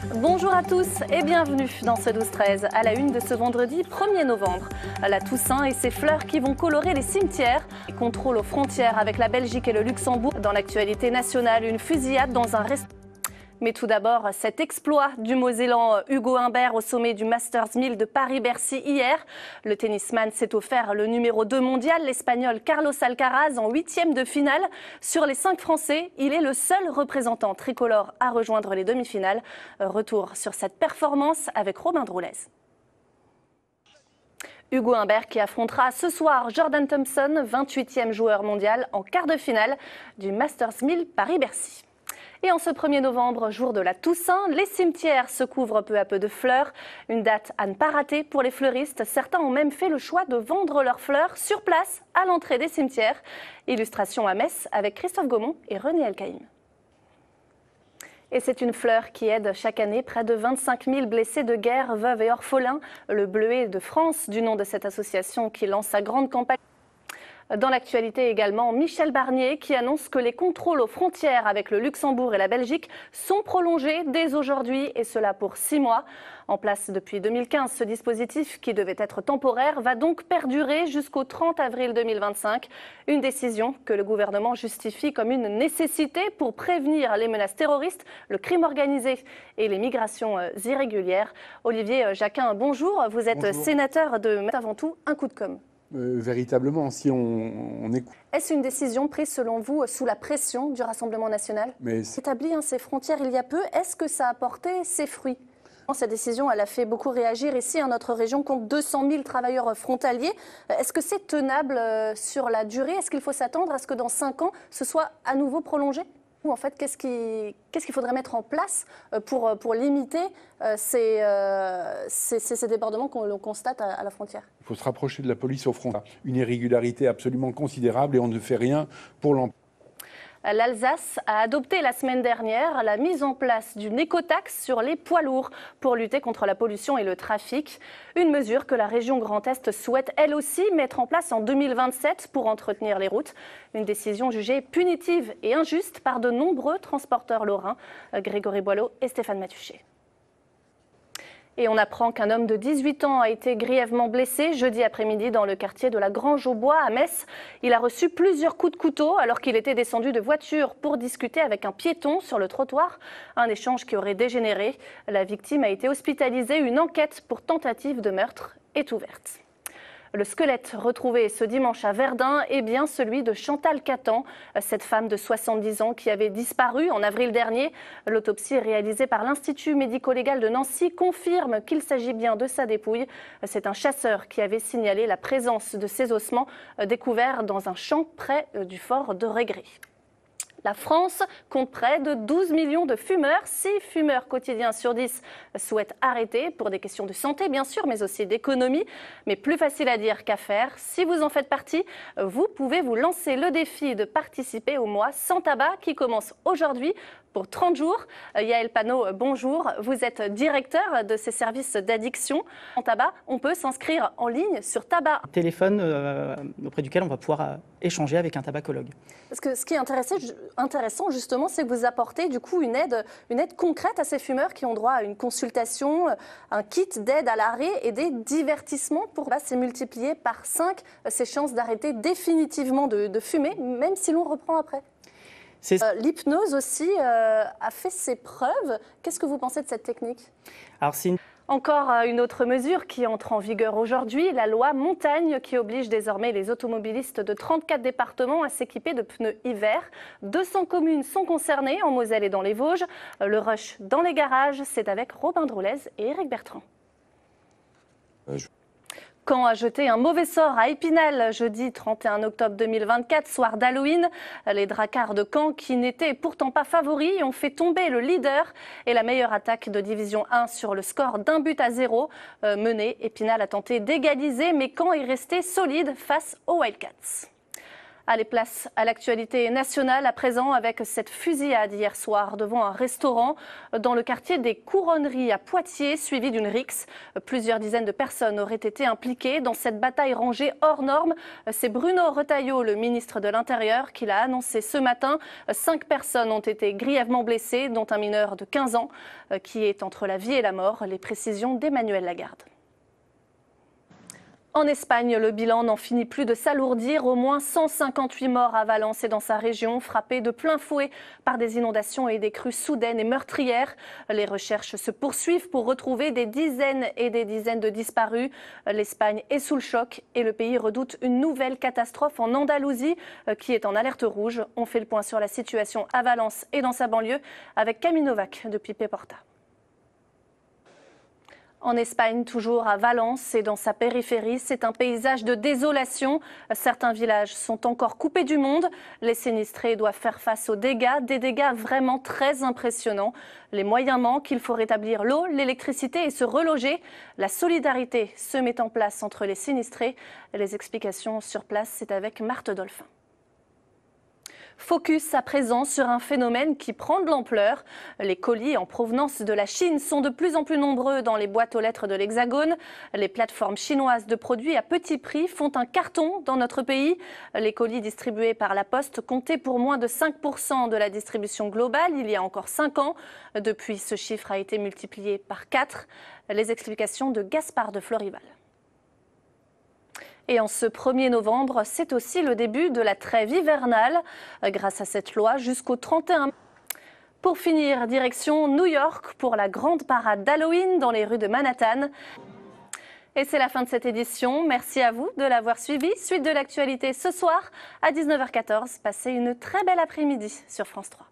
Bonjour à tous et bienvenue dans ce 12-13 à la une de ce vendredi 1er novembre. La Toussaint et ses fleurs qui vont colorer les cimetières. Contrôle aux frontières avec la Belgique et le Luxembourg. Dans l'actualité nationale, une fusillade dans un restaurant. Mais tout d'abord, cet exploit du Mosellan Hugo Humbert au sommet du Masters 1000 de Paris-Bercy hier. Le tennisman s'est offert le numéro 2 mondial, l'Espagnol Carlos Alcaraz, en 8e de finale. Sur les 5 Français, il est le seul représentant tricolore à rejoindre les demi-finales. Retour sur cette performance avec Robin Droulez. Hugo Humbert qui affrontera ce soir Jordan Thompson, 28e joueur mondial, en quart de finale du Masters 1000 Paris-Bercy. Et en ce 1er novembre, jour de la Toussaint, les cimetières se couvrent peu à peu de fleurs. Une date à ne pas rater pour les fleuristes. Certains ont même fait le choix de vendre leurs fleurs sur place à l'entrée des cimetières. Illustration à Metz avec Christophe Gaumont et René Elkaïm. Et c'est une fleur qui aide chaque année près de 25 000 blessés de guerre, veuves et orphelins. Le Bleuet de France, du nom de cette association qui lance sa grande campagne. Dans l'actualité également, Michel Barnier qui annonce que les contrôles aux frontières avec le Luxembourg et la Belgique sont prolongés dès aujourd'hui et cela pour 6 mois. En place depuis 2015, ce dispositif qui devait être temporaire va donc perdurer jusqu'au 30 avril 2025. Une décision que le gouvernement justifie comme une nécessité pour prévenir les menaces terroristes, le crime organisé et les migrations irrégulières. Olivier Jacquin, bonjour. Vous êtes sénateur de avant tout un coup de com'. Véritablement, si on écoute. Est-ce une décision prise selon vous sous la pression du Rassemblement national? Établi ces frontières il y a peu, est-ce que ça a porté ses fruits? Cette décision, elle a fait beaucoup réagir ici. Notre région compte 200 000 travailleurs frontaliers. Est-ce que c'est tenable sur la durée? Est-ce qu'il faut s'attendre à ce que dans 5 ans, ce soit à nouveau prolongé? Ou en fait, qu'est-ce qu'il faudrait mettre en place pour limiter ces débordements qu'on constate à la frontière? Il faut se rapprocher de la police aux frontières. Une irrégularité absolument considérable et on ne fait rien pour l'empêcher. L'Alsace a adopté la semaine dernière la mise en place d'une écotaxe sur les poids lourds pour lutter contre la pollution et le trafic. Une mesure que la région Grand Est souhaite elle aussi mettre en place en 2027 pour entretenir les routes. Une décision jugée punitive et injuste par de nombreux transporteurs lorrains. Grégory Boileau et Stéphane Matuchet. Et on apprend qu'un homme de 18 ans a été grièvement blessé jeudi après-midi dans le quartier de la Grange-aux-Bois à Metz. Il a reçu plusieurs coups de couteau alors qu'il était descendu de voiture pour discuter avec un piéton sur le trottoir. Un échange qui aurait dégénéré. La victime a été hospitalisée. Une enquête pour tentative de meurtre est ouverte. Le squelette retrouvé ce dimanche à Verdun est bien celui de Chantal Catan, cette femme de 70 ans qui avait disparu en avril dernier. L'autopsie réalisée par l'Institut médico-légal de Nancy confirme qu'il s'agit bien de sa dépouille. C'est un chasseur qui avait signalé la présence de ses ossements découverts dans un champ près du fort de Régré. La France compte près de 12 millions de fumeurs. 6 fumeurs quotidiens sur 10 souhaitent arrêter pour des questions de santé, bien sûr, mais aussi d'économie. Mais plus facile à dire qu'à faire. Si vous en faites partie, vous pouvez vous lancer le défi de participer au mois sans tabac qui commence aujourd'hui pour 30 jours. Yaël Panot, bonjour. Vous êtes directeur de ces services d'addiction en tabac. On peut s'inscrire en ligne sur tabac. Téléphone auprès duquel on va pouvoir échanger avec un tabacologue. Parce que ce qui est intéressant justement, c'est que vous apportez du coup une aide concrète à ces fumeurs qui ont droit à une consultation, un kit d'aide à l'arrêt et des divertissements pour c'est multiplier par 5 ces chances d'arrêter définitivement de fumer, même si l'on reprend après. L'hypnose aussi a fait ses preuves. Qu'est-ce que vous pensez de cette technique? Alors, Encore une autre mesure qui entre en vigueur aujourd'hui, la loi Montagne qui oblige désormais les automobilistes de 34 départements à s'équiper de pneus hiver. 200 communes sont concernées en Moselle et dans les Vosges. Le rush dans les garages, c'est avec Robin Droulez et Éric Bertrand. Caen a jeté un mauvais sort à Épinal jeudi 31 octobre 2024, soir d'Halloween. Les Dracards de Caen, qui n'étaient pourtant pas favoris, ont fait tomber le leader et la meilleure attaque de Division 1 sur le score d'1-0 mené. Épinal a tenté d'égaliser, mais Caen est resté solide face aux Wildcats. Allez, place à l'actualité nationale à présent avec cette fusillade hier soir devant un restaurant dans le quartier des Couronneries à Poitiers, suivi d'une rixe. Plusieurs dizaines de personnes auraient été impliquées dans cette bataille rangée hors norme. C'est Bruno Retailleau, le ministre de l'Intérieur, qui l'a annoncé ce matin. 5 personnes ont été grièvement blessées, dont un mineur de 15 ans qui est entre la vie et la mort. Les précisions d'Emmanuel Lagarde. En Espagne, le bilan n'en finit plus de s'alourdir. Au moins 158 morts à Valence et dans sa région, frappés de plein fouet par des inondations et des crues soudaines et meurtrières. Les recherches se poursuivent pour retrouver des dizaines et des dizaines de disparus. L'Espagne est sous le choc et le pays redoute une nouvelle catastrophe en Andalousie qui est en alerte rouge. On fait le point sur la situation à Valence et dans sa banlieue avec Camille Novak depuis Peporta. En Espagne, toujours à Valence et dans sa périphérie, c'est un paysage de désolation. Certains villages sont encore coupés du monde. Les sinistrés doivent faire face aux dégâts, des dégâts vraiment très impressionnants. Les moyens manquent, il faut rétablir l'eau, l'électricité et se reloger. La solidarité se met en place entre les sinistrés. Les explications sur place, c'est avec Marthe Dolphin. Focus à présent sur un phénomène qui prend de l'ampleur. Les colis en provenance de la Chine sont de plus en plus nombreux dans les boîtes aux lettres de l'Hexagone. Les plateformes chinoises de produits à petit prix font un carton dans notre pays. Les colis distribués par la Poste comptaient pour moins de 5% de la distribution globale il y a encore 5 ans. Depuis, ce chiffre a été multiplié par 4. Les explications de Gaspard de Florival. Et en ce 1er novembre, c'est aussi le début de la trêve hivernale. Grâce à cette loi, jusqu'au 31 mai. Pour finir, direction New York pour la grande parade d'Halloween dans les rues de Manhattan. Et c'est la fin de cette édition. Merci à vous de l'avoir suivi. Suite de l'actualité ce soir à 19h14. Passez une très belle après-midi sur France 3.